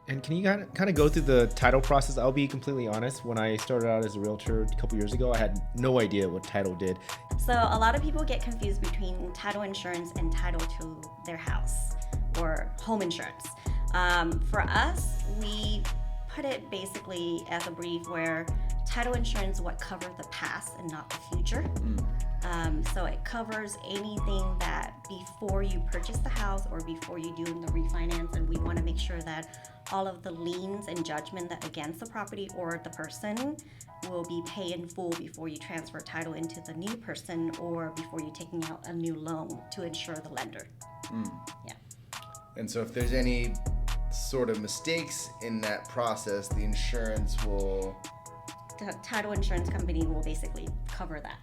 And can you kind of go through the title process? I'll be completely honest. When I started out as a realtor a couple years ago, I had no idea what title did. So a lot of people get confused between title insurance and title to their house or home insurance. For us, we put it basically as a brief where title insurance what covers the past and not the future. So it covers anything that before you purchase the house or before you do the refinance, and we want to make sure that all of the liens and judgment that against the property or the person will be paid in full before you transfer title into the new person or before you're taking out a new loan to insure the lender. Yeah. And so if there's any sort of mistakes in that process, the title insurance company will basically cover that.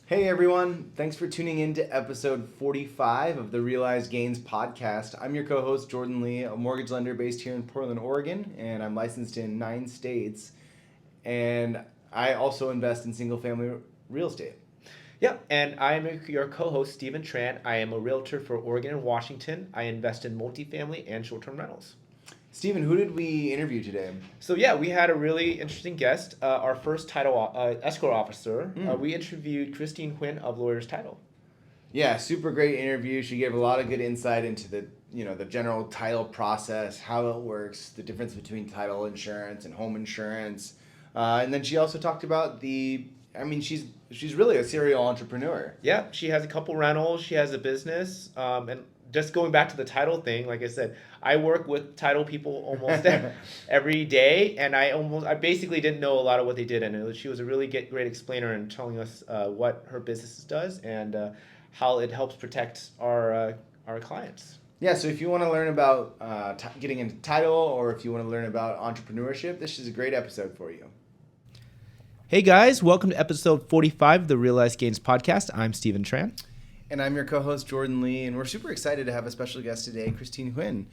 Hey everyone, thanks for tuning in to episode 45 of the Realized Gains podcast. I'm your co-host Jordan Lee, a mortgage lender based here in Portland, Oregon, and I'm licensed in 9 states. And I also invest in single family real estate. Yep, and I'm your co-host Stephen Tran. I am a realtor for Oregon and Washington. I invest in multifamily and short-term rentals. Stephen, who did we interview today? So yeah, we had a really interesting guest, our first title escrow officer. We interviewed Kristine Huynh of Lawyers Title. Yeah, super great interview. She gave a lot of good insight into the general title process, how it works, the difference between title insurance and home insurance. And then she also talked about she's really a serial entrepreneur. Yeah, she has a couple rentals, she has a business, and just going back to the title thing, like I said, I work with title people almost every day, and I basically didn't know a lot of what they did, and she was a really great explainer in telling us what her business does and how it helps protect our clients. Yeah, so if you want to learn about getting into title, or if you want to learn about entrepreneurship, this is a great episode for you. Hey guys, welcome to episode 45 of the Realized Gains podcast. I'm Stephen Tran. And I'm your co-host, Jordan Lee, and we're super excited to have a special guest today, Kristine Huynh.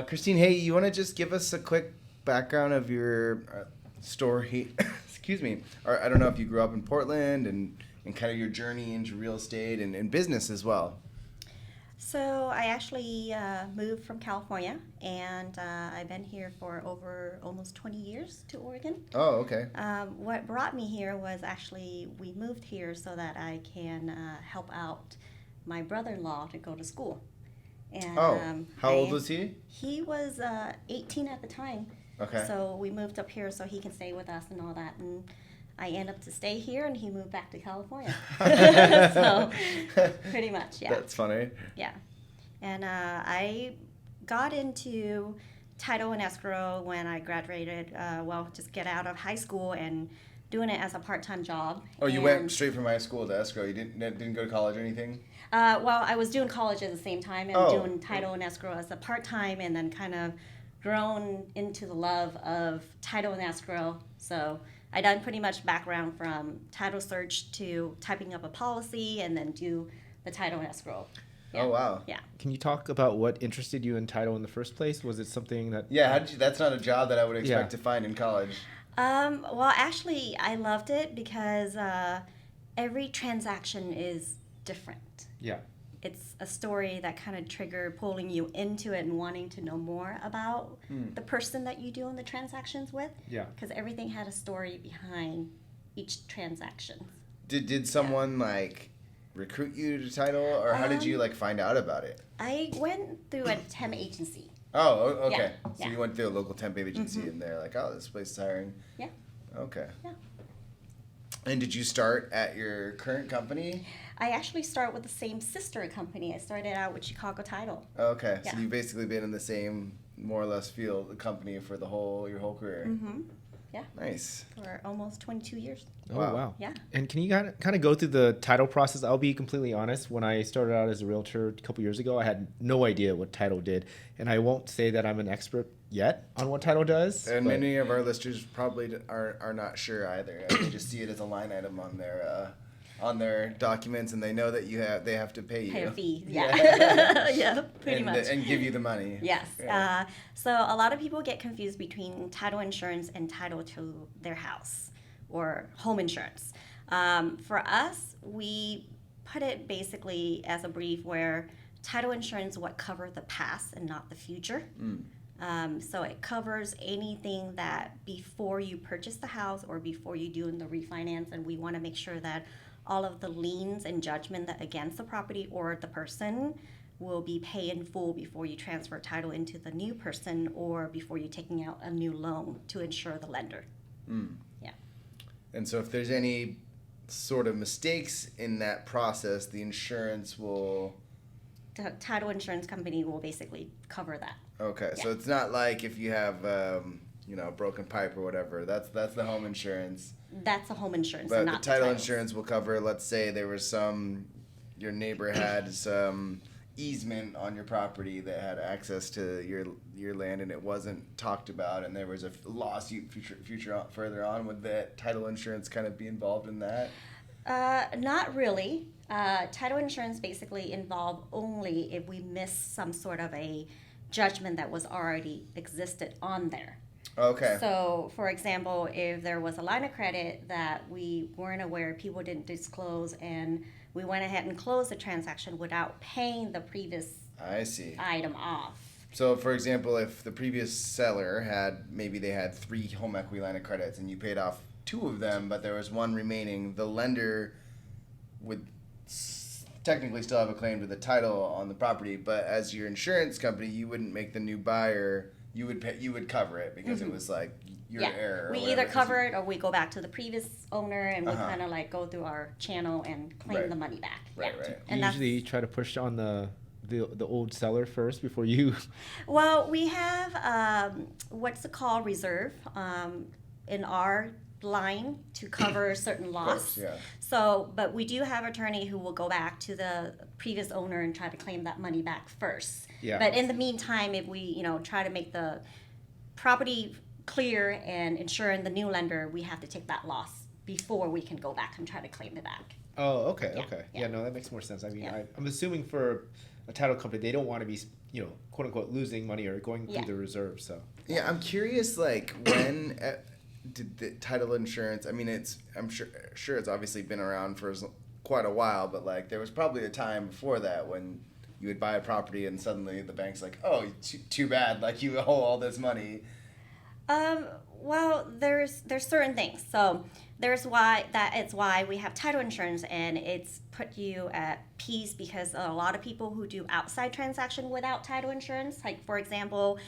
Kristine, hey, you want to just give us a quick background of your story? Excuse me. Or I don't know if you grew up in Portland and kind of your journey into real estate and business as well. So I actually moved from California, and I've been here for over almost 20 years to Oregon. Oh, okay. What brought me here was actually we moved here so that I can help out my brother-in-law to go to school. And, how old was he? He was 18 at the time. Okay. So we moved up here so he can stay with us and all that. And I ended up to stay here, and he moved back to California. So pretty much, yeah. That's funny. Yeah. And I got into title and escrow when I graduated, just get out of high school and doing it as a part-time job. Oh, you went straight from high school to escrow. You didn't go to college or anything? I was doing college at the same time and doing title and escrow as a part-time, and then kind of grown into the love of title and escrow. So I done pretty much background from title search to typing up a policy and then do the title and escrow. Yeah. Oh, wow. Yeah. Can you talk about what interested you in title in the first place? Was it something that... Yeah, that's not a job that I would expect to find in college. Well, actually, I loved it because every transaction is different. Yeah. It's a story that kind of triggered pulling you into it and wanting to know more about the person that you doing the transactions with. Yeah. Because everything had a story behind each transaction. Did someone recruit you to title, or how did you find out about it? I went through a temp agency. Oh, okay. Yeah. So you went through a local temp agency and they're like, oh, this place is hiring. Yeah. Okay. Yeah. And did you start at your current company? I actually started with the same sister company. I started out with Chicago Title. Okay, Yeah. so you've basically been in the same, more or less, field company for your whole career. Mm-hmm. Yeah. Nice. For almost 22 years. Oh, wow. Yeah. And can you kind of go through the title process? I'll be completely honest. When I started out as a realtor a couple years ago, I had no idea what title did. And I won't say that I'm an expert yet on what title does. And many of our listeners probably are not sure either. They just see it as a line item on their on their documents, and they know that they have to pay you. Pay a fee, yeah. Yeah, pretty much. And give you the money. Yes. Yeah. So a lot of people get confused between title insurance and title to their house or home insurance. For us, we put it basically as a brief where title insurance what cover the past and not the future. So it covers anything that before you purchase the house or before you do in the refinance, and we want to make sure that all of the liens and judgment that against the property or the person will be paid in full before you transfer title into the new person or before you're taking out a new loan to insure the lender. Yeah. And so if there's any sort of mistakes in that process, the insurance will... The title insurance company will basically cover that. Okay, Yeah. so it's not like if you have, a broken pipe or whatever. That's the home insurance. That's a home insurance, But and the not title the insurance will cover, let's say there was your neighbor had some easement on your property that had access to your land and it wasn't talked about, and there was a lawsuit further on. Would the title insurance kind of be involved in that? Not really. Title insurance basically involve only if we miss some sort of a judgment that was already existed on there. Okay. So, for example, if there was a line of credit that we weren't aware, people didn't disclose, and we went ahead and closed the transaction without paying the previous I see. item off. So, for example, if the previous seller they had 3 home equity line of credits and you paid off 2 of them, but there was 1 remaining, the lender would technically still have a claim to the title on the property, but as your insurance company, you wouldn't make the new buyer. You would cover it because it was like your error. We either cover it or we go back to the previous owner and we kind of like go through our channel and claim the money back. Right. And You usually try to push on the old seller first before you. Well, we have what's it called, reserve in our line to cover certain loss. Yeah. So, but we do have attorney who will go back to the previous owner and try to claim that money back first. Yeah. But in the meantime, if we, try to make the property clear and insuring the new lender, we have to take that loss before we can go back and try to claim it back. Oh, okay, Yeah, okay. yeah. Yeah, no, that makes more sense. I mean, Yeah. I'm assuming for a title company, they don't want to be, quote unquote, losing money or going through Yeah. the reserve. So. Yeah, I'm curious. Like when did the title insurance? I mean, I'm sure it's obviously been around for quite a while, but like there was probably a time before that when you would buy a property and suddenly the bank's like, oh, too bad, like you owe all this money. Well, there's certain things. So it's why we have title insurance, and it's put you at peace because a lot of people who do outside transaction without title insurance, like for example,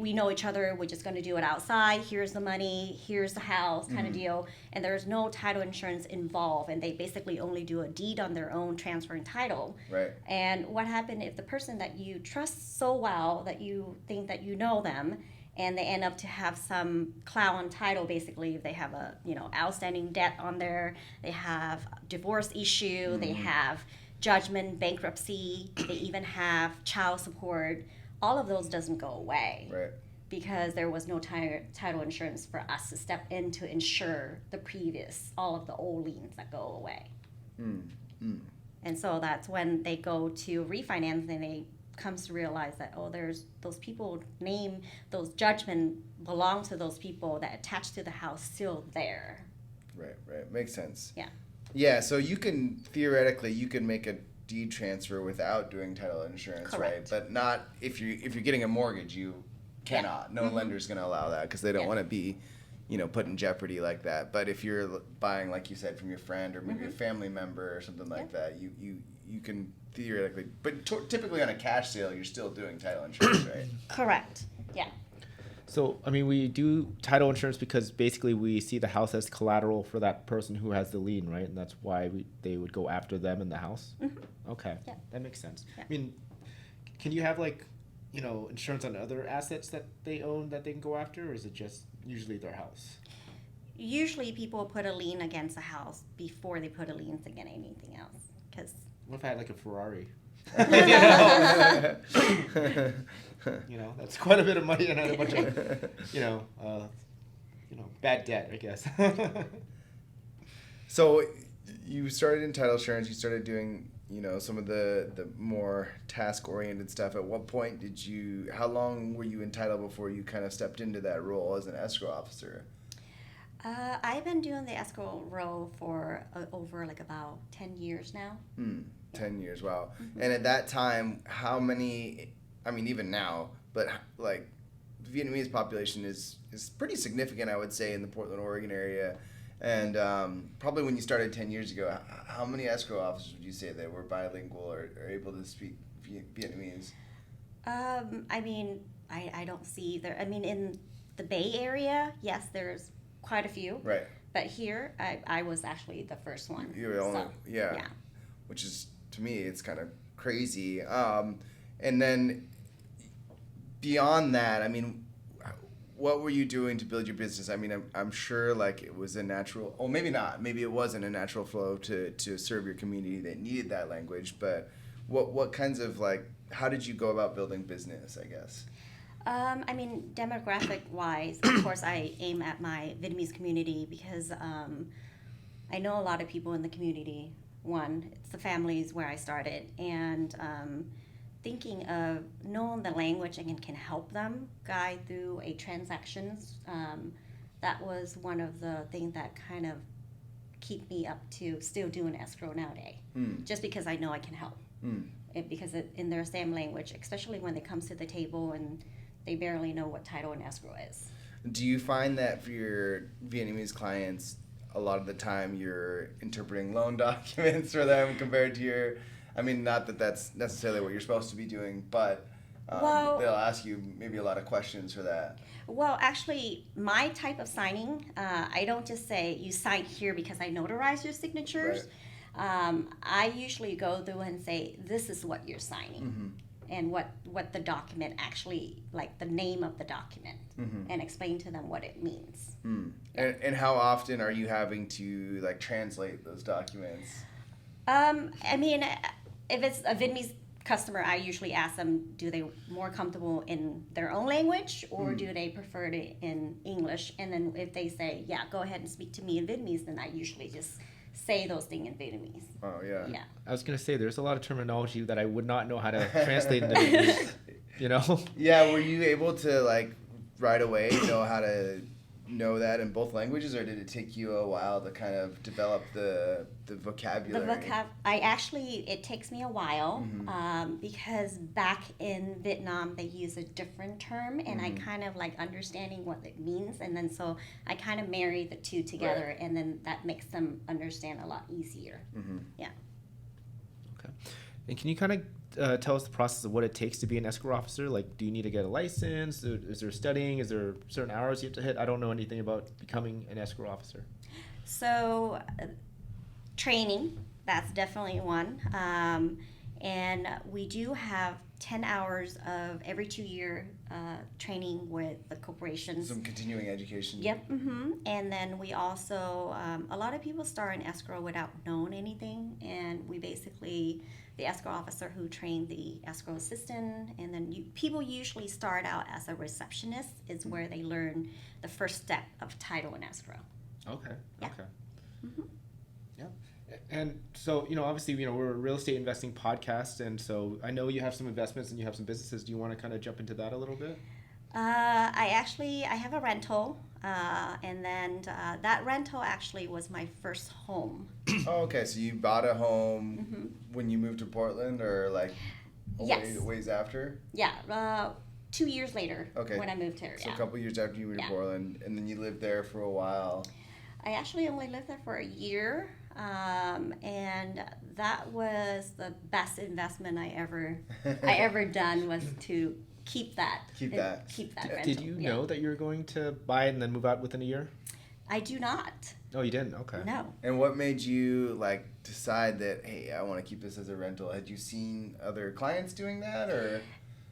we know each other, we're just going to do it outside, here's the money, here's the house kind of deal, and there's no title insurance involved, and they basically only do a deed on their own transferring title. Right. And what happened if the person that you trust so well that you think that you know them, and they end up to have some clout on title, basically if they have a outstanding debt on there, they have divorce issue, they have judgment, bankruptcy, they even have child support. All of those doesn't go away, Right. because there was no title insurance for us to step in to insure all of the old liens that go away. And so that's when they go to refinance and they comes to realize that, there's those people those judgment belong to those people that attached to the house still there. Right. Makes sense. Yeah. Yeah, so you can make a deed transfer without doing title insurance, Correct. right? But not if you're getting a mortgage, you cannot. No lender's going to allow that because they don't want to be, put in jeopardy like that. But if you're buying, like you said, from your friend or maybe a family member or something like that, you can theoretically, but typically on a cash sale, you're still doing title insurance, right? Correct. Yeah. So, I mean, we do title insurance because basically we see the house as collateral for that person who has the lien, right? And that's why they would go after them in the house? Okay, Yeah. that makes sense. Yeah. I mean, can you have insurance on other assets that they own that they can go after, or is it just usually their house? Usually people put a lien against a house before they put a lien against anything else. Because What if I had like a Ferrari? That's quite a bit of money and I had a bunch of, bad debt, I guess. So you started in title insurance. You started doing, some of the more task-oriented stuff. At what point how long were you in title before you kind of stepped into that role as an escrow officer? I've been doing the escrow role for over like about 10 years now. 10 years, wow. Mm-hmm. And at that time, how many, even now, but like the Vietnamese population is pretty significant, I would say, in the Portland, Oregon area. And probably when you started 10 years ago, how many escrow officers would you say that were bilingual or able to speak Vietnamese? I don't see there. In the Bay Area, yes, there's quite a few. Right. But here, I was actually the first one. You were only, yeah. Which is, to me, it's kind of crazy. And then beyond that, what were you doing to build your business? I'm sure like it was a natural, or maybe not, maybe it wasn't a natural flow to serve your community that needed that language, but what kinds of how did you go about building business, I guess? Demographic-wise, of course, I aim at my Vietnamese community because I know a lot of people in the community. One, it's the families where I started, and thinking of knowing the language and can help them guide through a transactions. That was one of the things that kind of keep me up to still doing escrow nowadays, just because I know I can help. Because in their same language, especially when it comes to the table and they barely know what title and escrow is. Do you find that for your Vietnamese clients, a lot of the time you're interpreting loan documents for them compared to your, not that that's necessarily what you're supposed to be doing, but they'll ask you maybe a lot of questions for that. Well, actually, my type of signing, I don't just say you sign here because I notarize your signatures. Right. I usually go through and say, this is what you're signing, and what the document actually, like the name of the document, and explain to them what it means. Yeah. And how often are you having to translate those documents? If it's a Vietnamese customer, I usually ask them, do they more comfortable in their own language, or do they prefer it in English? And then if they say, yeah, go ahead and speak to me in Vietnamese, then I usually just say those things in Vietnamese. Oh, yeah. Yeah. I was going to say, there's a lot of terminology that I would not know how to translate into Vietnamese, Yeah, were you able to, right away know how to know that in both languages, or did it take you a while to kind of develop the vocabulary? It takes me a while, because back in Vietnam they use a different term, and I kind of understanding what it means, and then so I kind of marry the two together, right. And then that makes them understand a lot easier. Yeah. Okay. And can you kind of tell us the process of what it takes to be an escrow officer? Do you need to get a license? Is there studying? Is there certain hours you have to hit? I don't know anything about becoming an escrow officer. So, training, that's definitely one. And we do have 10 hours of every 2-year training with the corporations. Some continuing education. Yep. And then we also, a lot of people start in escrow without knowing anything, and we basically, the escrow officer who trained the escrow assistant, and then people usually start out as a receptionist is where they learn the first step of title and escrow. Okay. Yeah. Okay. Yeah. And so, obviously, we're a real estate investing podcast, and so I know you have some investments and you have some businesses. Do you want to kind of jump into that a little bit? I have a rental, and then that rental actually was my first home. Oh, okay. So you bought a home when you moved to Portland, or yes. ways after? Yeah, 2 years later. Okay. When I moved here. So a couple years after you moved to Portland, and then you lived there for a while. I actually only lived there for a year, and that was the best investment I ever done, was to keep that rental. Did you know that you were going to buy it and then move out within a year? I do not. Oh, you didn't? Okay. No. And what made you decide that, hey, I want to keep this as a rental? Had you seen other clients doing that, or?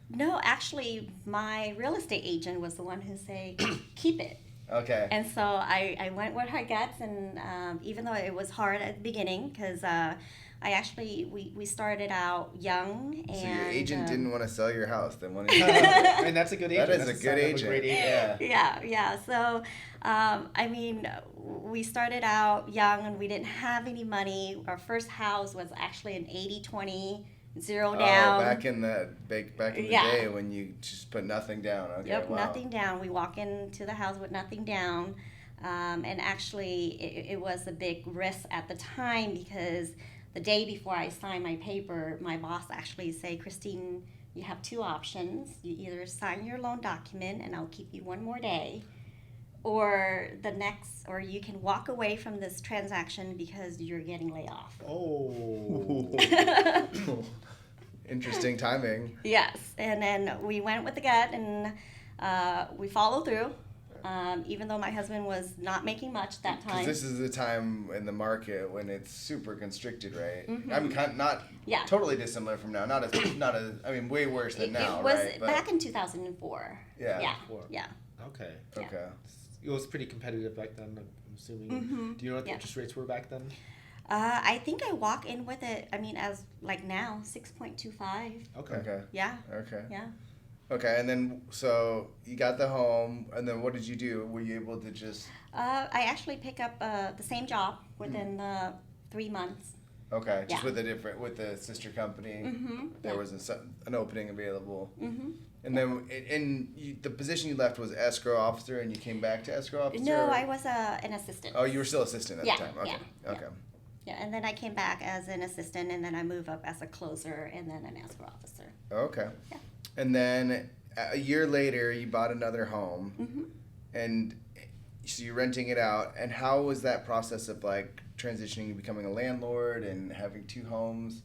No, actually, my real estate agent was the one who said, keep it. Okay. And so I went with her guts, and even though it was hard at the beginning, because we started out young, and So your agent didn't want to sell your house. They wanted And that's a good agent. That is That's a good sign of agent. great agent. Yeah. So, I mean, we started out young and we didn't have any money. Our first house was actually an 80-20, zero down. Oh, back in the day when you just put nothing down. Okay, Yep, wow. nothing down. We walk into the house with nothing down. And actually, it was a big risk at the time because the day before I signed my paper, my boss actually said, Kristine, you have two options. You either sign your loan document and I'll keep you one more day, or you can walk away from this transaction because you're getting laid off. Oh. Interesting timing. Yes, and then we went with the gut and we followed through. Even though my husband was not making much that time. Because this is the time in the market when it's super constricted, right? Mm-hmm. I mean, not totally dissimilar from now. Not as I mean, way worse than now, it was right? But back in 2004. Yeah. Yeah. Okay. Yeah. Okay. It was pretty competitive back then, I'm assuming. Mm-hmm. Do you know what the Yeah. interest rates were back then? I think I walk in with it. I mean, as like now, 6.25. Okay. Yeah. Okay. Yeah. Okay, and then so you got the home, and then what did you do? Were you able to just? I actually pick up the same job within 3 months. Okay, just Yeah. with the sister company. Mm-hmm. There Yeah. was an opening available. Mm-hmm. And then the position you left was escrow officer, and you came back to escrow officer. No, I was an assistant. Oh, you were still assistant at Yeah, the time. Okay. yeah, Okay. Yeah, and then I came back as an assistant, and then I moved up as a closer, and then an escrow officer. Okay. Yeah. And then a year later, you bought another home, Mm-hmm. and so you're renting it out. And how was that process of like transitioning to becoming a landlord and having two homes?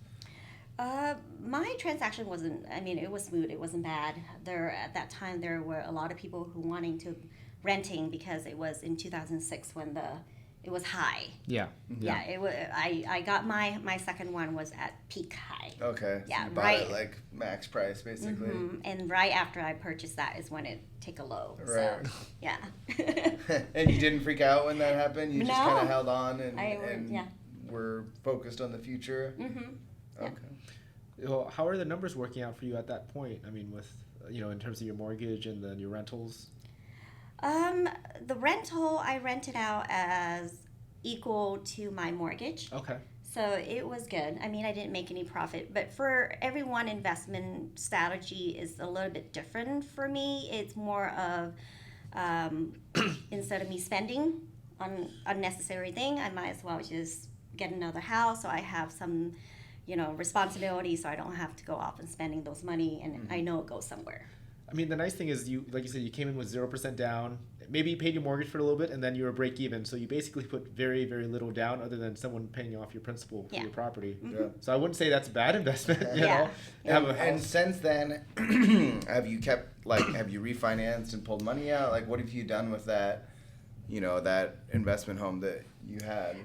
My transaction wasn't, I mean, it was smooth. It wasn't bad. At that time, there were a lot of people who wanting to renting because it was in 2006 when it was high. Yeah. Yeah, it was. I got my second one was at peak high. Okay. So Yeah, you bought right. it like max price, basically. Mhm. And right after I purchased that is when it take a low. Right. So, yeah. And you didn't freak out when that happened? You just No. kind of held on and yeah. were focused on the future? Mm-hmm. Yeah. Okay. Well, how are the numbers working out for you at that point? I mean, with in terms of your mortgage and then your rentals. The rental I rented out as equal to my mortgage. Okay. So it was good. I mean, I didn't make any profit, but for everyone, investment strategy is a little bit different. For me, it's more of instead of me spending on unnecessary thing, I might as well just get another house so I have some, responsibility so I don't have to go off and spending those money and I know it goes somewhere. I mean, the nice thing is like you said, you came in with 0% down. Maybe you paid your mortgage for a little bit, and then you were break even. So you basically put very, very little down, other than someone paying off your principal for Yeah. your property. Yeah. So I wouldn't say that's a bad investment. You Yeah. know, have a And house. since then, have you refinanced and pulled money out? Like, what have you done with that, that investment home that you had?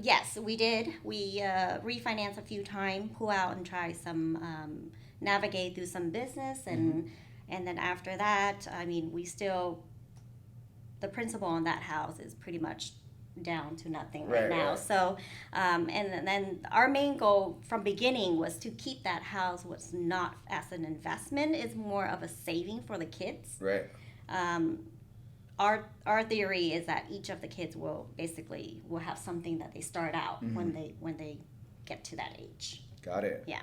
Yes, we did. We refinanced a few times, pull out and try some, navigate through some business, and then after that, I mean, the principal on that house is pretty much down to nothing right now. Right. So, and then our main goal from beginning was to keep that house was not as an investment. It's more of a saving for the kids. Right. Our theory is that each of the kids will have something that they start out when they get to that age. Got it. Yeah.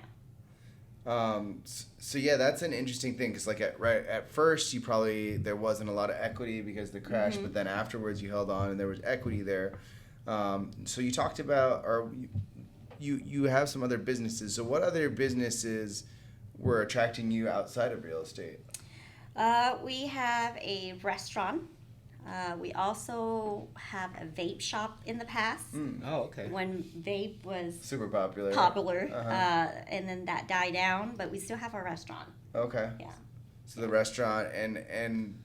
So yeah, that's an interesting thing because like at first there wasn't a lot of equity because of the crash, but then afterwards you held on and there was equity there. So you talked about, or you have some other businesses. So what other businesses were attracting you outside of real estate? We have a restaurant. We also have a vape shop in the past. Oh, okay. When vape was Super popular. and then that died down, but we still have a restaurant. Okay. Yeah. So the restaurant and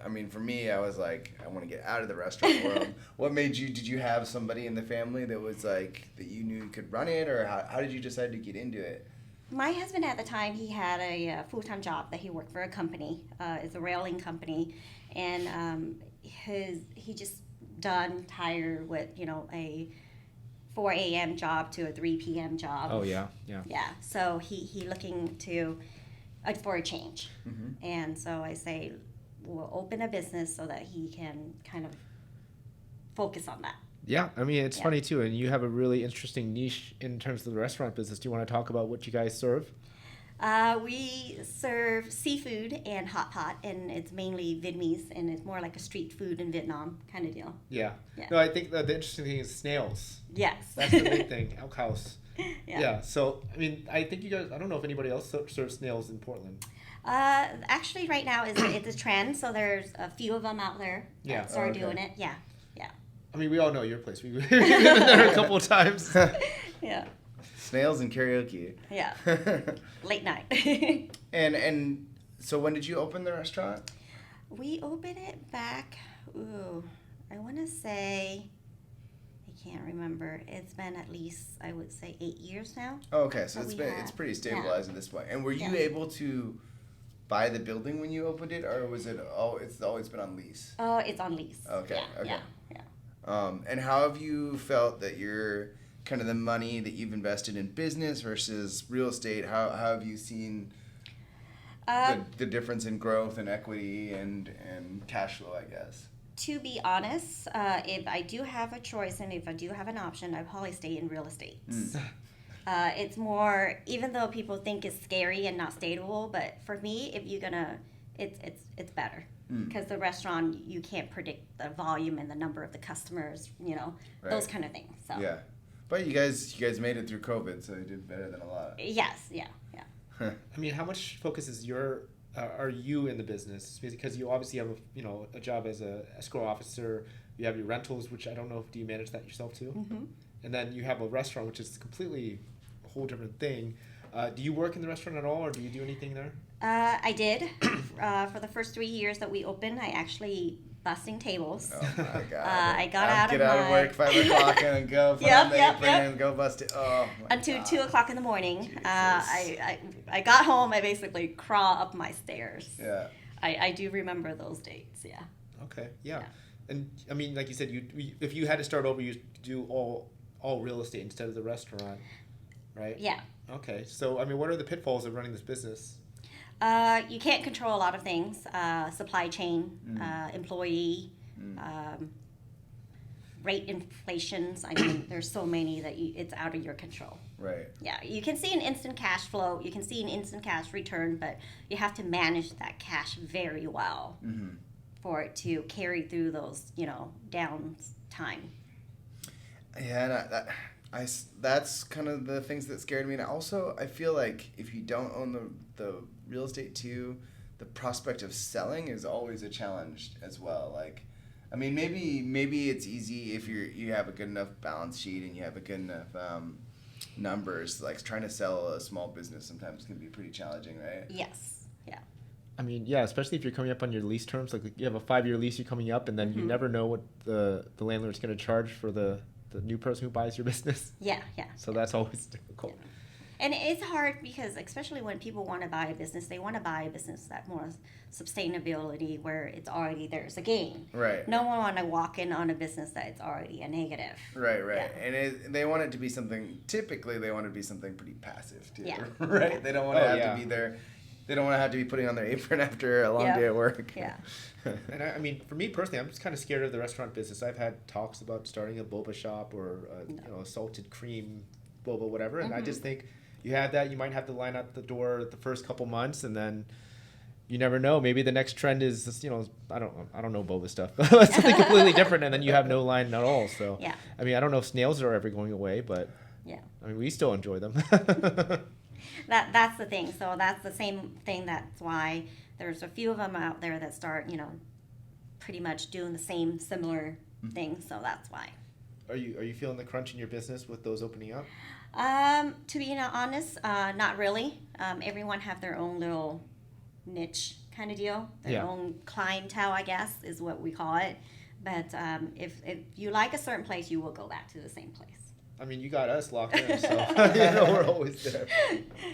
I mean, for me, I was like, I want to get out of the restaurant world. What made you? Did you have somebody in the family that was like that you knew could run it, or how did you decide to get into it? My husband at the time, he had a full-time job that he worked for a company. It's a railing company, and he just tired with a 4 a.m. job to a 3 p.m. job. Oh yeah, yeah. Yeah. So he looking to for a change, Mm-hmm. and so I say we'll open a business so that he can kind of focus on that. Yeah, I mean, it's Yeah. funny too, and you have a really interesting niche in terms of the restaurant business. Do you want to talk about what you guys serve? We serve seafood and hot pot, and it's mainly Vietnamese, and it's more like a street food in Vietnam kind of deal. Yeah. Yeah. No, I think the interesting thing is snails. Yes. That's the big thing, elk house. Yeah. Yeah. So, I mean, I think you guys, I don't know if anybody else serves snails in Portland. Actually, right now it's a trend, so there's a few of them out there Yeah. that started Okay. doing it. Yeah. I mean, we all know your place. We've been there a couple of times. Yeah. Snails and karaoke. Yeah. Late night. And so when did you open the restaurant? We opened it back, I want to say, I can't remember. It's been at least, I would say, 8 years now. Oh, okay, so That it's we been have. it's pretty stabilized at this point. And were you Yeah. able to buy the building when you opened it, or was it it's always been on lease? Oh, it's on lease. Okay, Yeah, okay. yeah. And how have you felt that your kind of the money that you've invested in business versus real estate? How have you seen the difference in growth and equity and cash flow, I guess? To be honest, if I do have a choice and if I do have an option, I'd probably stay in real estate. It's more, even though people think it's scary and not stable, but for me, if you're gonna, it's better. Because the restaurant, you can't predict the volume and the number of the customers, those Right. kind of things. So Yeah. But you guys made it through COVID, so you did better than a lot. yes, yeah. I mean, how much focus is are you in the business? Because you obviously have a job as a escrow officer. You have your rentals, which I don't know if do you manage that yourself too? Mm-hmm. And then you have a restaurant, which is completely a whole different thing. Do you work in the restaurant at all, or do you do anything there? I did. For the first 3 years that we opened, I actually busting tables. Oh my god. I got out get of out of my- work 5 o'clock and go put Yep, on the yep, apron yep. and go bust it. Oh my Until god. 2 o'clock in the morning. Jesus. I got home, I basically crawl up my stairs. Yeah. I do remember those dates, yeah. Okay, yeah. Yeah. And I mean, like you said, if you had to start over, you'd do all real estate instead of the restaurant, right? Yeah. Okay, so I mean, what are the pitfalls of running this business? You can't control a lot of things. Supply chain, employee, rate inflations. I mean, there's so many that it's out of your control. Right. Yeah, you can see an instant cash flow, you can see an instant cash return, but you have to manage that cash very well for it to carry through those, down time. Yeah, and that's kind of the things that scared me. And also, I feel like if you don't own the real estate too, the prospect of selling is always a challenge as well. Like, I mean, maybe it's easy if you have a good enough balance sheet and you have a good enough numbers. Like trying to sell a small business sometimes can be pretty challenging, right? Yes, yeah. I mean, yeah, especially if you're coming up on your lease terms. Like you have a 5-year lease you're coming up, and then you never know what the landlord's going to charge for the new person who buys your business. Yeah, yeah. So that's always difficult. Yeah. And it's hard because, especially when people want to buy a business, they want to buy a business that more sustainability, where it's already there's a gain. Right. No one want to walk in on a business that it's already a negative. Right. Yeah. And they want it to be something. Typically, they want it to be something pretty passive too. Yeah. Right. They don't want to have yeah. to be there. They don't want to have to be putting on their apron after a long Yeah. day at work. Yeah. And I mean, for me personally, I'm just kind of scared of the restaurant business. I've had talks about starting a boba shop or a salted cream boba, whatever, and I just think you have that, you might have to line out the door the first couple months, and then you never know. Maybe the next trend is just, I don't know boba stuff, but something completely different, and then you have no line at all. So Yeah. I mean, I don't know if snails are ever going away, but Yeah. I mean, we still enjoy them. That's the thing. So that's the same thing. That's why there's a few of them out there that start, pretty much doing the same similar thing. So that's why. Are you feeling the crunch in your business with those opening up? To be honest, not really. Everyone have their own little niche kind of deal. Their own clientele, I guess, is what we call it. But if you like a certain place, you will go back to the same place. I mean, you got us locked in, so we're always there.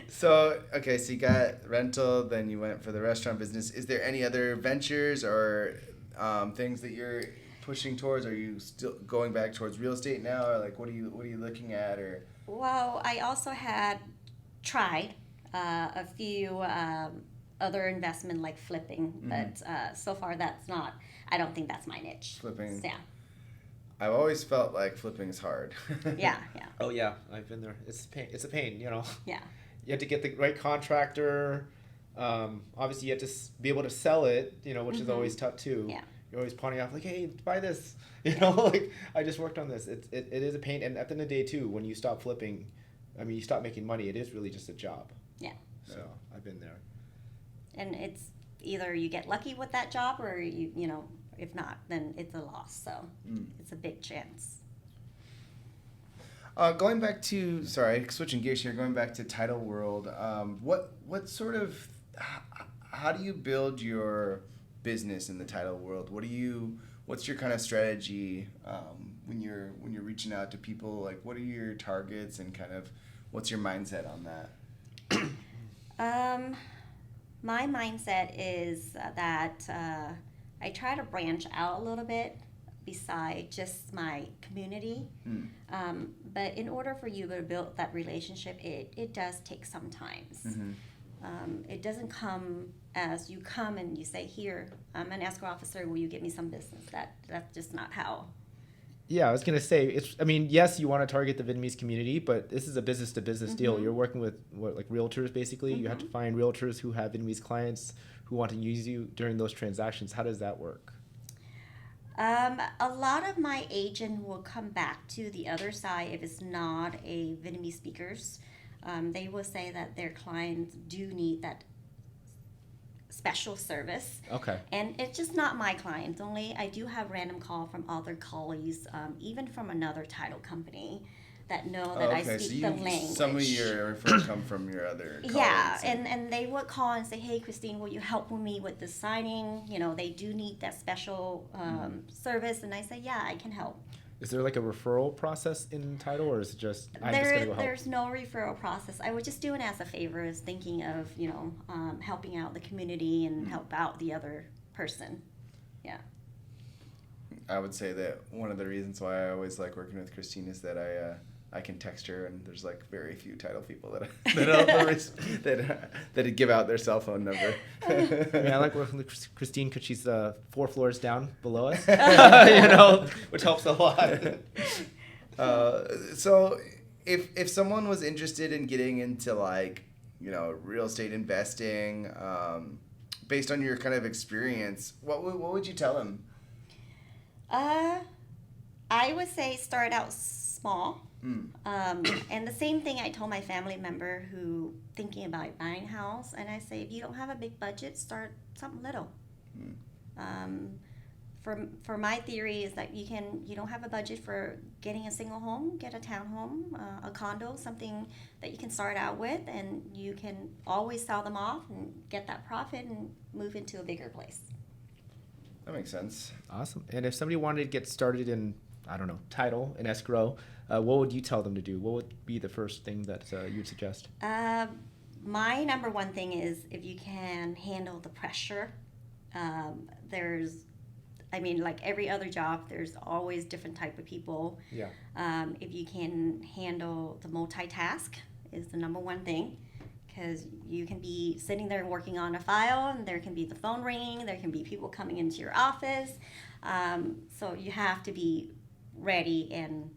So, okay, so you got rental, then you went for the restaurant business. Is there any other ventures or things that you're pushing towards? Are you still going back towards real estate now, or like what are you looking at? Or Well, I also had tried a few other investment like flipping, but so far that's not. I don't think that's my niche. Flipping. Yeah. I've always felt like flipping is hard. Yeah. Oh yeah, I've been there. It's a pain. It's a pain. You know. Yeah. You have to get the right contractor. Obviously, you have to be able to sell it. You know, which is always tough too. Yeah. You're always pawning off like, hey, buy this. You know, like I just worked on this. It is a pain. And at the end of the day too, when you stop flipping, I mean, you stop making money. It is really just a job. Yeah. So I've been there. And it's either you get lucky with that job or you know, if not, then it's a loss. So it's a big chance. Going back to switching gears here. Going back to title world. What sort of how do you build your business in the title world? What's your kind of strategy when you're reaching out to people? Like, what are your targets and kind of what's your mindset on that? My mindset is that I try to branch out a little bit beside just my community. But in order for you to build that relationship, it does take some time. It doesn't come as you come and you say, here, I'm an escrow officer, will you get me some business? That's just not how. Yeah, I was gonna say yes, you want to target the Vietnamese community, but this is a business to business deal. You're working with like realtors basically. You have to find realtors who have Vietnamese clients who want to use you during those transactions. How does that work? A lot of my agent will come back to the other side if it's not a Vietnamese speakers. They will say that their clients do need that special service. Okay. And it's just not my clients only. I do have random call from other colleagues, even from another title company that know that I speak the language. Some of your referrals come from your other colleagues. Yeah, and they would call and say, hey, Kristine, will you help me with the signing? You know, they do need that special service. And I say, yeah, I can help. Is there like a referral process in title, or is it just I'm just gonna go help? There's no referral process. I would just do it as a favor, as thinking of helping out the community and help out the other person. Yeah. I would say that one of the reasons why I always like working with Kristine is that I can text her, and there's like very few title people that give out their cell phone number. I mean, I like working with Kristine because she's 4 floors down below us, which helps a lot. So if someone was interested in getting into like, real estate investing, based on your kind of experience, what would you tell them? I would say start out small. And the same thing I told my family member who thinking about buying a house, and I say, if you don't have a big budget, start something little. For my theory is that you don't have a budget for getting a single home, get a townhome, a condo, something that you can start out with, and you can always sell them off and get that profit and move into a bigger place. That makes sense. Awesome. And if somebody wanted to get started in, I don't know, title and escrow, what would you tell them to do? What would be the first thing that you'd suggest? My number one thing is if you can handle the pressure. Like every other job, there's always different type of people. Yeah. If you can handle the multitask is the number one thing, because you can be sitting there working on a file, and there can be the phone ringing, there can be people coming into your office. So you have to be ready and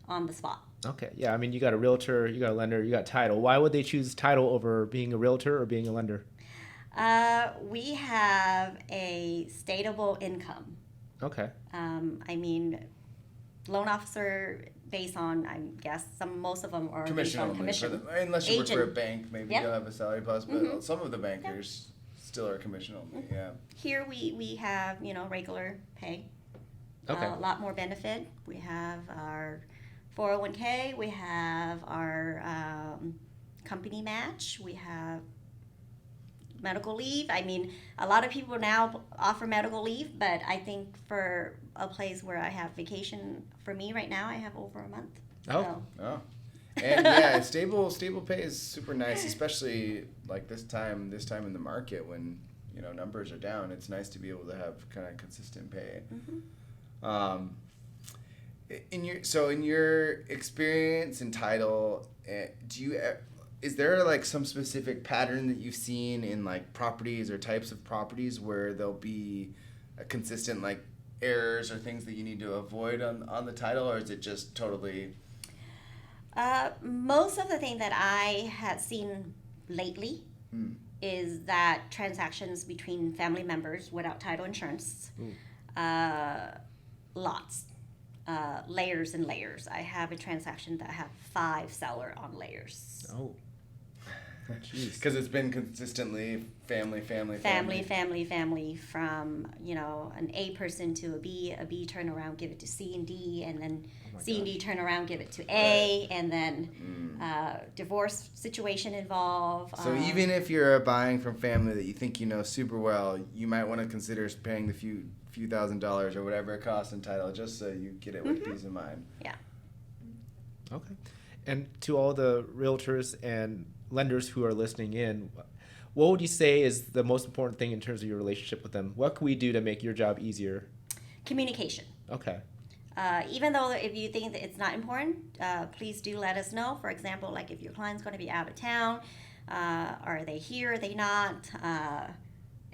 on the spot. Okay. Yeah. I mean, you got a realtor, you got a lender, you got title. Why would they choose title over being a realtor or being a lender? We have a stateable income. Okay. Loan officer based on, I guess, most of them are based on commission. Unless you work for a bank, maybe Yep. you'll have a salary plus, but some of the bankers still are commission only. Yeah. Here we have, regular pay. Okay. A lot more benefit. We have our 401k. We have our company match. We have medical leave. I mean, a lot of people now offer medical leave, but I think for a place where I have vacation, for me right now, I have over a month. Oh. Oh. And yeah, stable pay is super nice, especially like this time in the market when numbers are down. It's nice to be able to have kind of consistent pay. In your experience in title, is there like some specific pattern that you've seen in like properties or types of properties where there'll be a consistent like errors or things that you need to avoid on the title, or is it just totally? Most of the thing that I had seen lately is that transactions between family members without title insurance, lots, layers and layers. I have a transaction that I have 5 seller on layers. Oh. Because it's been consistently family from, an A person to a B turn around, give it to C and D, and then C and D turn around, give it to A, and then divorce situation involved. So even if you're buying from family that you think you know super well, you might want to consider paying the few $1,000s or whatever it costs in title just so you get it with peace of mind. Yeah. Okay. And to all the realtors and lenders who are listening in, what would you say is the most important thing in terms of your relationship with them? What can we do to make your job easier? Communication. Okay. Even though if you think that it's not important, please do let us know. For example, like if your client's going to be out of town, are they here, are they not?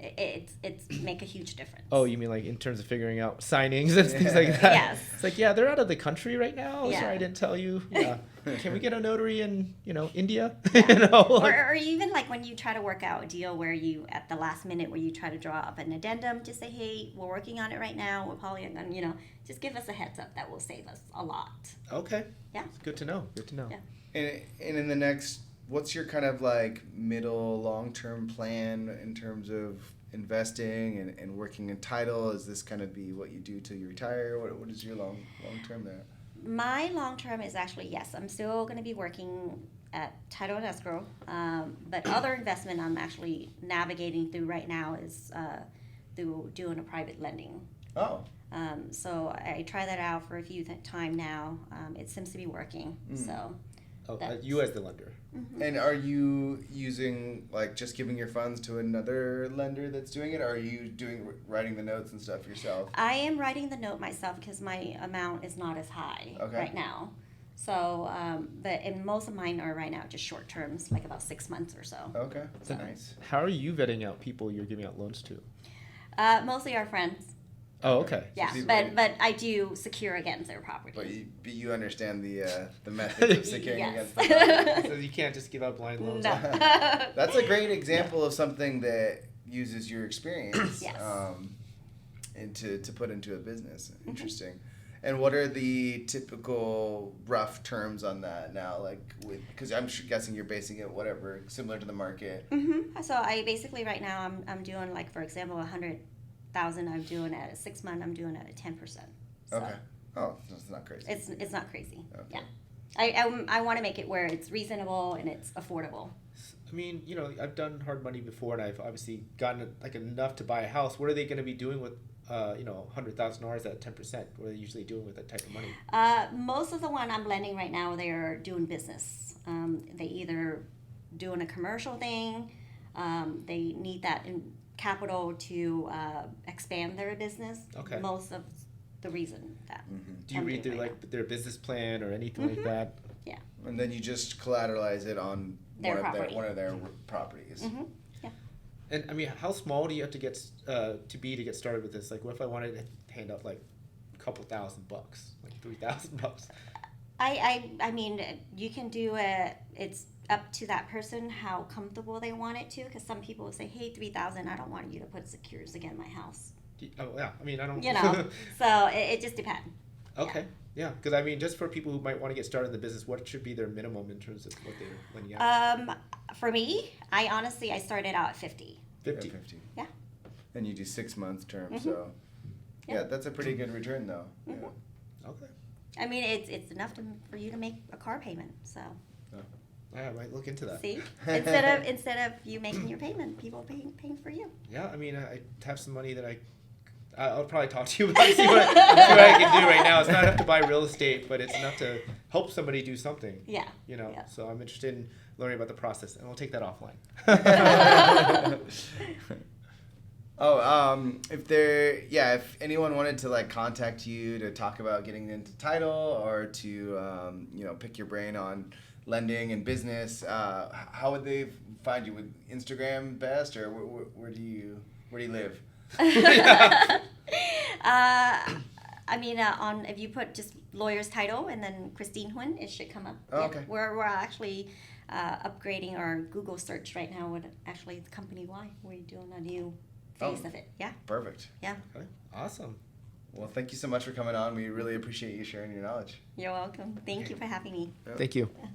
It's make a huge difference. Oh, you mean like in terms of figuring out signings and things like that? Yes. It's like, yeah, they're out of the country right now. Yeah. Sorry, I didn't tell you. Yeah. Can we get a notary in, India? Yeah. Or even like when you try to work out a deal where you, at the last minute, where you try to draw up an addendum, just say, hey, we're working on it right now. We're probably going to, just give us a heads up. That will save us a lot. Okay. Yeah. It's good to know. Good to know. Yeah. And in the next, what's your kind of like middle long-term plan in terms of investing and working in title? Is this kind of be what you do till you retire? What is your long term there? My long term is actually, yes, I'm still going to be working at title and escrow, but other investment I'm actually navigating through right now is through doing a private lending. Oh. So I try that out for a few time now. It seems to be working. So. You as the lender. Mm-hmm. And are you using like just giving your funds to another lender that's doing it, or are you writing the notes and stuff yourself? I am writing the note myself because my amount is not as high right now. So, and most of mine are right now just short terms, like about 6 months or so. Okay, so nice. How are you vetting out people you're giving out loans to? Mostly our friends. Oh, okay. Yeah, but I do secure against their property. But you understand the methods of securing against the property. So you can't just give out blind loans. No. That's a great example of something that uses your experience and to put into a business. Interesting. And what are the typical rough terms on that now? Like because I'm guessing you're basing it whatever similar to the market. Mm-hmm. So I basically right now I'm doing like for example 100,000 I'm doing at a 6 month, I'm doing at a 10%. So okay. Oh, that's not crazy. It's not crazy. Okay. Yeah. I want to make it where it's reasonable and it's affordable. I mean, I've done hard money before, and I've obviously gotten like enough to buy a house. What are they going to be doing with, $100,000 at 10%? What are they usually doing with that type of money? Most of the one I'm lending right now, they are doing business. They either doing a commercial thing, they need that in capital to expand their business. Okay. Most of the reason that. Mm-hmm. Do you read through their business plan or anything like that? Yeah. And then you just collateralize it on Their one of their properties. Mm-hmm. Yeah. And I mean, how small do you have to get to get started with this? Like, what if I wanted to hand out like a couple $1,000, like $3,000? I mean, you can do it. It's up to that person how comfortable they want it to. Because some people will say, "Hey, $3,000. I don't want you to put secures against my house." Oh yeah, I mean, I don't. So it just depends. Okay. Yeah, because I mean, just for people who might want to get started in the business, what should be their minimum in terms of what they're lending out? For me, I started out at 50. 50. 50. Yeah. And you do 6 month term, Mm-hmm. so yeah, that's a pretty good return though. Mm-hmm. Yeah. Okay. I mean, it's enough for you to make a car payment. So. I might look into that. See, instead of you making your payment, people paying for you. Yeah, I mean, I have some money that I'll probably talk to you about see what I can do right now. It's not enough to buy real estate, but it's enough to help somebody do something. Yeah. Yeah. So I'm interested in learning about the process, and we'll take that offline. If anyone wanted to like contact you to talk about getting into title or to pick your brain on lending and business, how would they find you? Would Instagram best, or where do you live? On if you put just lawyer's title and then Kristine Huynh, it should come up. Oh, okay. We're actually upgrading our Google search right now with actually the company Y. We're doing a new phase of it. Yeah. Perfect. Yeah. Okay. Awesome. Well, thank you so much for coming on. We really appreciate you sharing your knowledge. You're welcome. Thank you for having me. Thank you. Yeah.